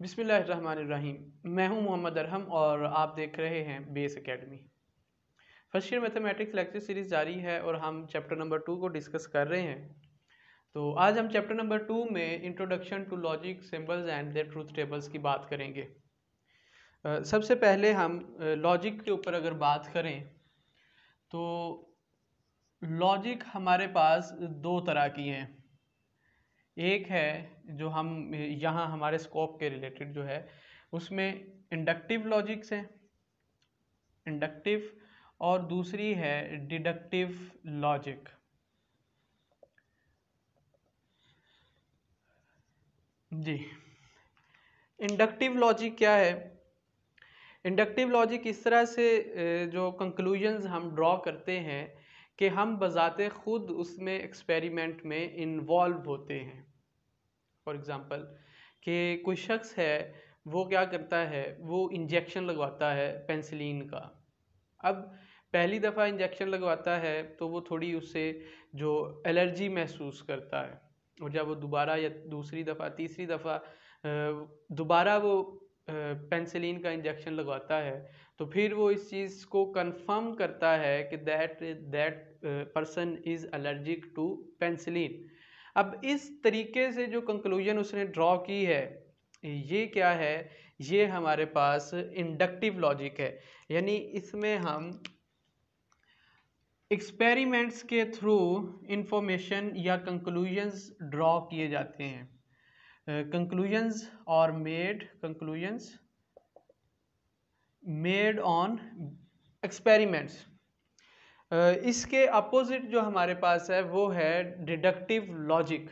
बिस्मिल्लाहिर्रहमानिर्रहीम। मैं हूं मोहम्मद अरहम और आप देख रहे हैं base academy. First year mathematics lecture series जारी है और हम चैप्टर नंबर 2 को डिस्कस कर रहे हैं। तो आज हम चैप्टर नंबर 2 में introduction to logic, symbols and their truth tables की बात करेंगे। सबसे पहले हम लॉजिक के ऊपर अगर बात करें तो लॉजिक हमारे पास दो तरह की हैं। एक है जो हम यहाँ हमारे स्कोप के रिलेटेड जो है उसमें इंडक्टिव लॉजिक्स हैं, इंडक्टिव, और दूसरी है डिडक्टिव लॉजिक। जी, इंडक्टिव लॉजिक क्या है? इंडक्टिव लॉजिक इस तरह से जो कंक्लूजन्स हम ड्रॉ करते हैं कि हम बजाते खुद उसमें एक्सपेरिमेंट में इन्वॉल्व होते हैं। फॉर एग्ज़ाम्पल कि कोई शख्स है, वो क्या करता है, वो इंजेक्शन लगवाता है पेंसिलिन का। अब पहली दफ़ा इंजेक्शन लगवाता है तो वो थोड़ी उससे जो एलर्जी महसूस करता है, और जब वो दोबारा या दूसरी दफ़ा तीसरी दफ़ा दोबारा वो पेंसिलिन का इंजेक्शन लगवाता है तो फिर वो इस चीज़ को कंफर्म करता है कि that person is allergic to penicillin. अब इस तरीके से जो कंक्लूजन उसने ड्रॉ की है, ये क्या है? ये हमारे पास इंडक्टिव लॉजिक है। यानी इसमें हम एक्सपेरिमेंट्स के थ्रू इंफॉर्मेशन या कंक्लूजन्स ड्रॉ किए जाते हैं। Conclusions made on experiments. इसके अपोजिट जो हमारे पास है वो है डिडक्टिव लॉजिक।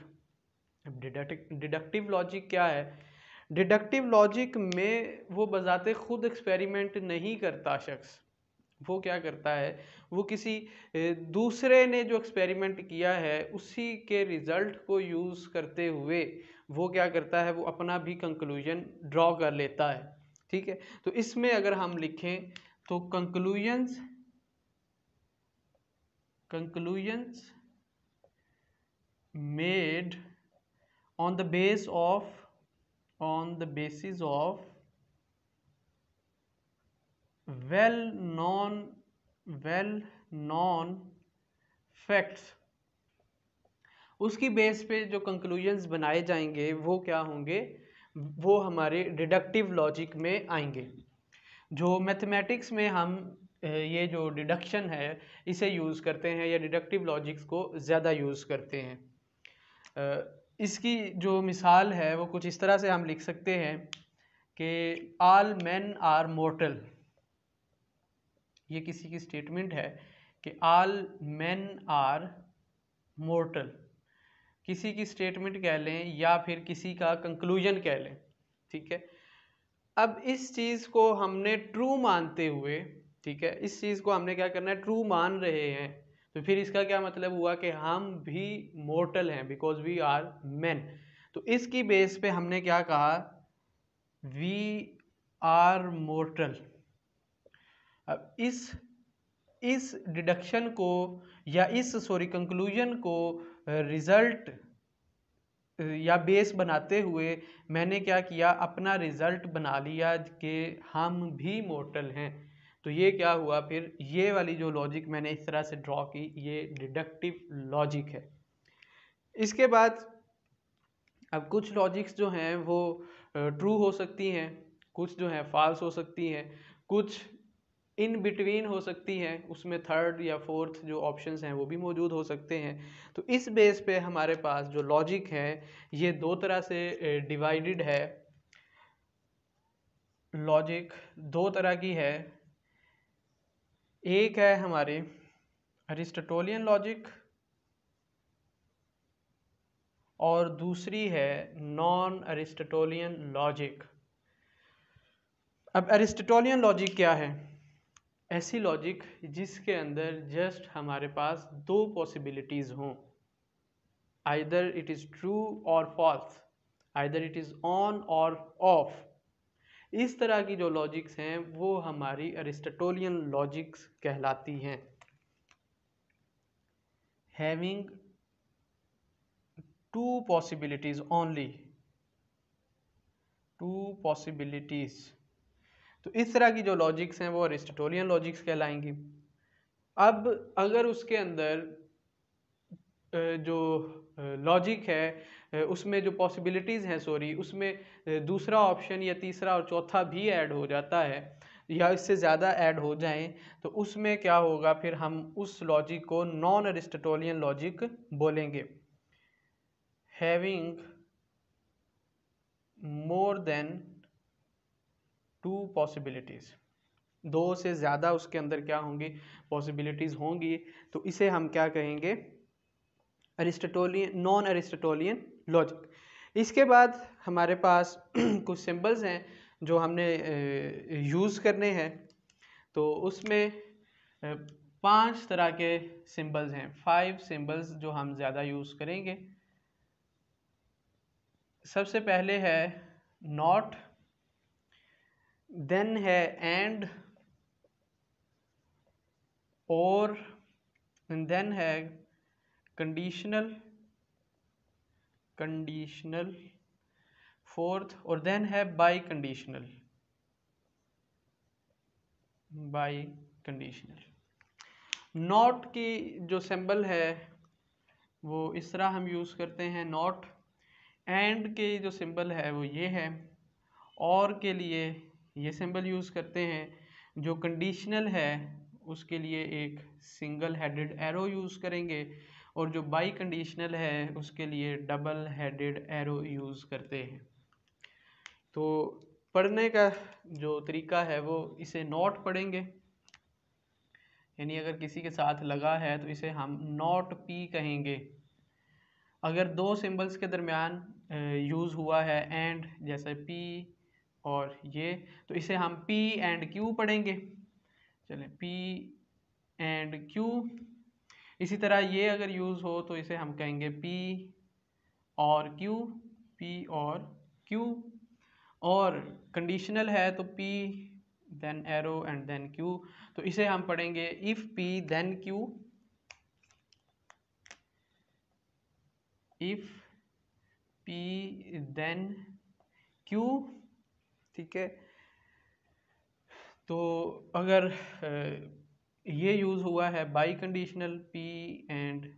डिडक्टिव लॉजिक क्या है? डिडक्टिव लॉजिक में वो बजाते खुद एक्सपेरिमेंट नहीं करता शख्स। वो क्या करता है, वो किसी दूसरे ने जो एक्सपेरिमेंट किया है उसी के रिजल्ट को यूज़ करते हुए वो क्या करता है, वो अपना भी कंक्लूजन ड्रॉ कर लेता है। ठीक है, तो इसमें अगर हम लिखें तो conclusions made on the basis of well known facts। उसकी बेस पे जो कंक्लूजन्स बनाए जाएंगे वो क्या होंगे? वो हमारे डिडक्टिव लॉजिक में आएंगे। जो मैथमेटिक्स में हम ये जो डिडक्शन है इसे यूज़ करते हैं या डिडक्टिव लॉजिक्स को ज़्यादा यूज़ करते हैं। इसकी जो मिसाल है वो कुछ इस तरह से हम लिख सकते हैं कि ऑल मैन आर मोर्टल। ये किसी की स्टेटमेंट है कि ऑल मैन आर मोर्टल। किसी की स्टेटमेंट कह लें या फिर किसी का कंक्लूजन कह लें। ठीक है, अब इस चीज़ को हमने ट्रू मानते हुए, ठीक है, इस चीज़ को हमने क्या करना है, ट्रू मान रहे हैं, तो फिर इसका क्या मतलब हुआ कि हम भी मोर्टल हैं बिकॉज वी आर मैन। तो इसकी बेस पे हमने क्या कहा, वी आर मोर्टल। अब इस डिडक्शन को या कंक्लूजन को रिजल्ट या बेस बनाते हुए मैंने क्या किया, अपना रिजल्ट बना लिया कि हम भी मोर्टल हैं। तो ये क्या हुआ, फिर ये वाली जो लॉजिक मैंने इस तरह से ड्रॉ की, ये डिडक्टिव लॉजिक है। इसके बाद अब कुछ लॉजिक्स जो हैं वो ट्रू हो सकती हैं, कुछ जो है फॉल्स हो सकती हैं, कुछ इन बिटवीन हो सकती हैं, उसमें थर्ड या फोर्थ जो ऑप्शंस हैं वो भी मौजूद हो सकते हैं। तो इस बेस पे हमारे पास जो लॉजिक है ये दो तरह से डिवाइडेड है। लॉजिक दो तरह की है, एक है हमारे अरिस्टोटेलियन लॉजिक और दूसरी है नॉन अरिस्टोटेलियन लॉजिक। अब अरिस्टोटेलियन लॉजिक क्या है? ऐसी लॉजिक जिसके अंदर जस्ट हमारे पास दो पॉसिबिलिटीज़ हों, आइदर इट इज़ ट्रू और false, either it is on और ऑफ। इस तरह की जो लॉजिक्स हैं वो हमारी अरिस्टोटेलियन लॉजिक्स कहलाती हैं। Having to possibilities only, 2 possibilities. तो इस तरह की जो लॉजिक्स हैं वो अरिस्टोटेलियन लॉजिक्स कहलाएंगी। अब अगर उसके अंदर जो लॉजिक है उसमें जो पॉसिबिलिटीज़ हैं उसमें दूसरा ऑप्शन या तीसरा और चौथा भी ऐड हो जाता है या इससे ज़्यादा ऐड हो जाएं, तो उसमें क्या होगा, फिर हम उस लॉजिक को नॉन अरिस्टोटेलियन लॉजिक बोलेंगे। हैविंग मोर देन 2 पॉसिबिलिटीज़, 2 से ज़्यादा उसके अंदर क्या होंगी, पॉसिबिलिटीज़ होंगी, तो इसे हम क्या कहेंगे, अरिस्टोटेलियन, नॉन अरिस्टोटेलियन लॉजिक। इसके बाद हमारे पास कुछ सिंबल्स हैं जो हमने यूज़ करने हैं। तो उसमें 5 तरह के सिंबल्स हैं, 5 सिंबल्स जो हम ज़्यादा यूज़ करेंगे। सबसे पहले है नॉट, देन है एंड, और देन है कंडीशनल, फोर्थ, और देन है बाई कंडीशनल। नॉट की जो सिंबल है वो इस तरह हम यूज़ करते हैं, नॉट। एंड के जो सिंबल है वो ये है, और के लिए ये सिंबल यूज़ करते हैं। जो कंडीशनल है उसके लिए एक सिंगल हेडेड एरो यूज़ करेंगे, और जो बाई कंडीशनल है उसके लिए डबल हेडेड एरो यूज़ करते हैं। तो पढ़ने का जो तरीका है वो इसे नॉट पढ़ेंगे, यानी अगर किसी के साथ लगा है तो इसे हम नॉट पी कहेंगे। अगर 2 सिंबल्स के दरमियान यूज़ हुआ है एंड, जैसे पी और ये, तो इसे हम पी एंड क्यू पढ़ेंगे। चलें, पी एंड क्यू। इसी तरह ये अगर यूज़ हो तो इसे हम कहेंगे पी और क्यू, पी और क्यू। और कंडीशनल है तो P then arrow and then Q, तो इसे हम पढ़ेंगे if P then Q, if P then Q. ठीक है, तो अगर ये यूज़ हुआ है by conditional P and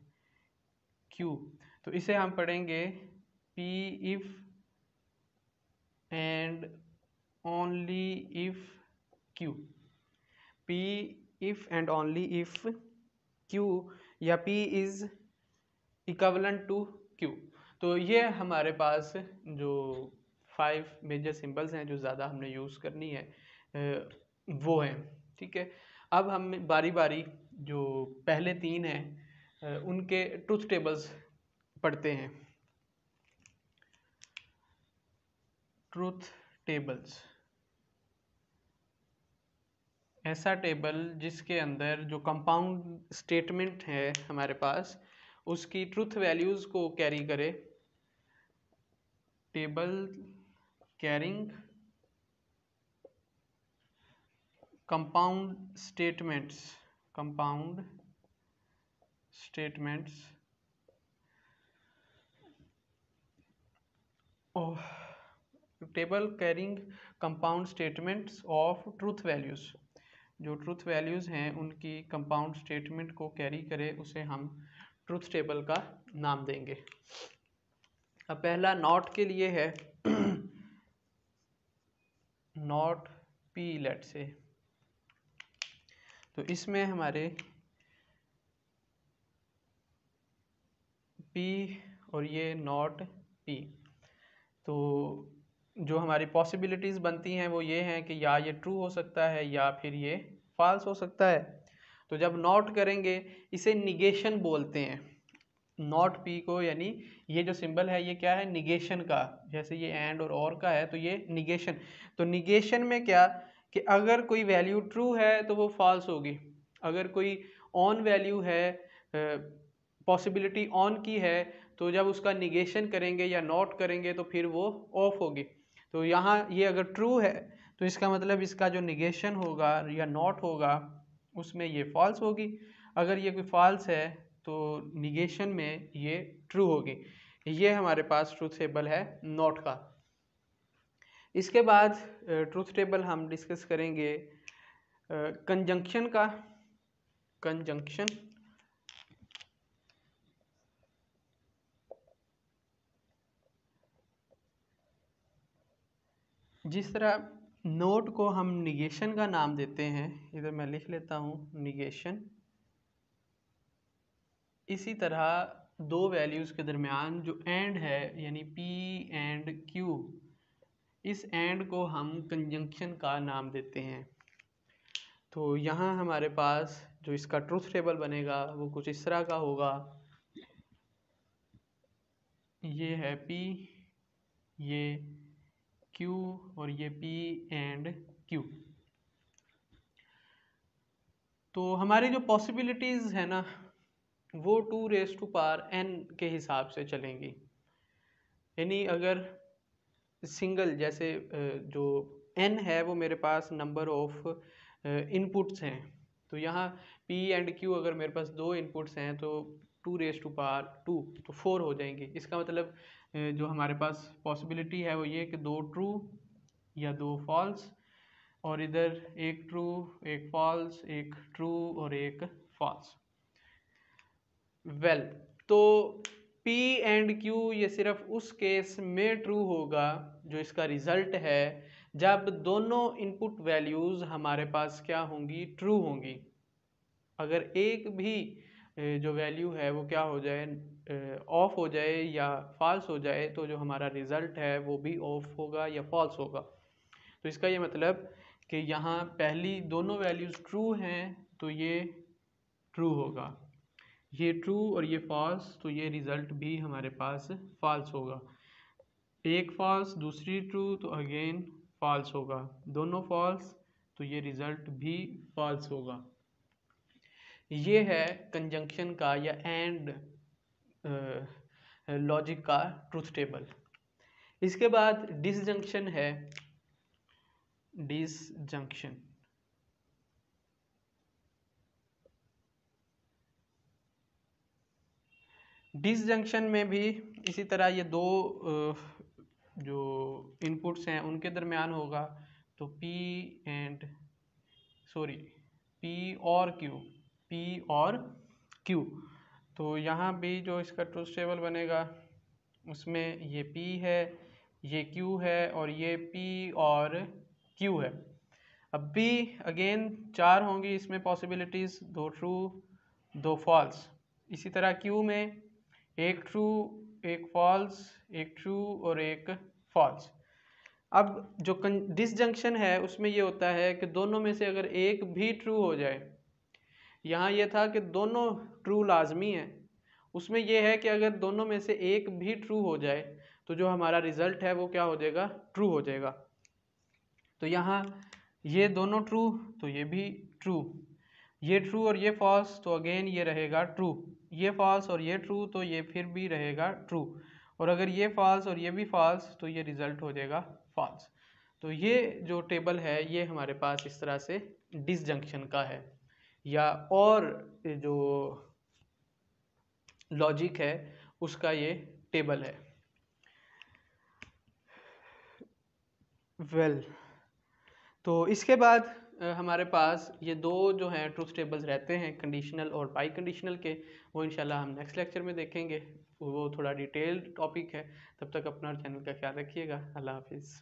Q, तो इसे हम पढ़ेंगे P if and only if Q, P if and only if Q, या P is equivalent to Q. तो ये हमारे पास जो 5 मेजर सिंबल्स हैं जो ज़्यादा हमने यूज़ करनी है वो हैं। ठीक है, अब हम बारी बारी जो पहले 3 हैं उनके ट्रुथ टेबल्स पढ़ते हैं। ट्रुथ टेबल्स, ऐसा टेबल जिसके अंदर जो कंपाउंड स्टेटमेंट है हमारे पास उसकी ट्रुथ वैल्यूज़ को कैरी करे। Table carrying compound statements, table carrying compound statements of truth values, जो ट्रूथ वैल्यूज़ हैं उनकी कंपाउंड स्टेटमेंट को कैरी करे उसे हम ट्रूथ टेबल का नाम देंगे। अब पहला नॉट के लिए है नॉट पी लेट से, तो इसमें हमारे पी और ये नॉट पी, तो जो हमारी पॉसिबिलिटीज़ बनती हैं वो ये हैं कि या ये ट्रू हो सकता है या फिर ये फॉल्स हो सकता है। तो जब नॉट करेंगे इसे निगेशन बोलते हैं, नॉट पी को, यानी ये जो सिंबल है ये क्या है, निगेशन का। जैसे ये एंड और का है तो ये निगेशन। तो निगेशन में क्या कि अगर कोई वैल्यू ट्रू है तो वो फॉल्स होगी, अगर कोई ऑन वैल्यू है, पॉसिबिलिटी ऑन की है, तो जब उसका निगेशन करेंगे या नॉट करेंगे तो फिर वो ऑफ होगी। तो यहाँ ये अगर ट्रू है तो इसका मतलब इसका जो निगेशन होगा या नॉट होगा उसमें ये फॉल्स होगी। अगर ये कोई फॉल्स है तो निगेशन में ये ट्रू होगी। ये हमारे पास ट्रूथ टेबल है नॉट का। इसके बाद ट्रूथ टेबल हम डिस्कस करेंगे कंजंक्शन का। कंजंक्शन जिस तरह नोट को हम निगेशन का नाम देते हैं, इधर मैं लिख लेता हूँ निगेशन, इसी तरह दो वैल्यूज़ के दरमियान जो एंड है यानी P एंड Q, इस एंड को हम कंजंक्शन का नाम देते हैं। तो यहाँ हमारे पास जो इसका ट्रूथ टेबल बनेगा वो कुछ इस तरह का होगा। ये है P, ये Q और ये P एंड Q। तो हमारी जो पॉसिबिलिटीज़ है ना वो 2n के हिसाब से चलेंगी। यानी अगर सिंगल जैसे जो n है वो मेरे पास नंबर ऑफ इनपुट्स हैं, तो यहाँ P एंड Q अगर मेरे पास दो इनपुट्स हैं तो 2 तो 4 हो जाएंगे। इसका मतलब जो हमारे पास पॉसिबिलिटी है वो ये कि 2 ट्रू या 2 फॉल्स, और इधर एक ट्रू एक फॉल्स, एक ट्रू और एक फॉल्स। वेल तो P एंड Q ये सिर्फ उस केस में ट्रू होगा जो इसका रिजल्ट है जब दोनों इनपुट वैल्यूज़ हमारे पास क्या होंगी, ट्रू होंगी। अगर एक भी जो वैल्यू है वो क्या हो जाए, ऑफ हो जाए या फॉल्स हो जाए, तो जो हमारा रिजल्ट है वो भी ऑफ होगा या फॉल्स होगा। तो इसका ये मतलब कि यहाँ पहली दोनों वैल्यूज़ ट्रू हैं तो ये ट्रू होगा, ये ट्रू और ये फॉल्स तो ये रिज़ल्ट भी हमारे पास फॉल्स होगा। एक फॉल्स दूसरी ट्रू तो अगेन फॉल्स होगा, दोनों फॉल्स तो ये रिज़ल्ट भी फॉल्स होगा। ये है कंजंक्शन का या एंड लॉजिक का ट्रूथ टेबल। इसके बाद डिसजंक्शन है। डिसजंक्शन डिसजंक्शन में भी इसी तरह ये दो जो इनपुट्स हैं उनके दरमियान होगा, तो P और Q। तो यहाँ भी जो इसका ट्रूथ टेबल बनेगा उसमें ये P है, ये Q है और ये P और Q है। अब भी अगेन 4 होंगी इसमें पॉसिबिलिटीज़, 2 ट्रू 2 फॉल्स। इसी तरह Q में एक ट्रू एक फॉल्स, एक ट्रू और एक फॉल्स। अब जो डिसजंक्शन है उसमें ये होता है कि दोनों में से अगर एक भी ट्रू हो जाए, यहाँ ये था कि दोनों ट्रू लाजमी है, उसमें यह है कि अगर दोनों में से एक भी ट्रू हो जाए तो जो हमारा रिजल्ट है वो क्या हो जाएगा, ट्रू हो जाएगा। तो यहाँ ये दोनों ट्रू तो ये भी ट्रू, ये ट्रू और ये फॉल्स तो अगेन ये रहेगा ट्रू, ये फॉल्स और ये ट्रू तो ये फिर भी रहेगा ट्रू, और अगर ये फॉल्स और ये भी फॉल्स तो ये रिजल्ट हो जाएगा फॉल्स। तो ये जो टेबल है ये हमारे पास इस तरह से डिसजंक्शन का है, या और जो लॉजिक है उसका ये टेबल है। वेल तो इसके बाद हमारे पास ये दो जो हैं ट्रूथ टेबल्स रहते हैं, कंडीशनल और बाई कंडीशनल के, वो इंशाल्लाह हम नेक्स्ट लेक्चर में देखेंगे। वो थोड़ा डिटेल्ड टॉपिक है। तब तक अपना चैनल का ख्याल रखिएगा। अल्लाह हाफिज़।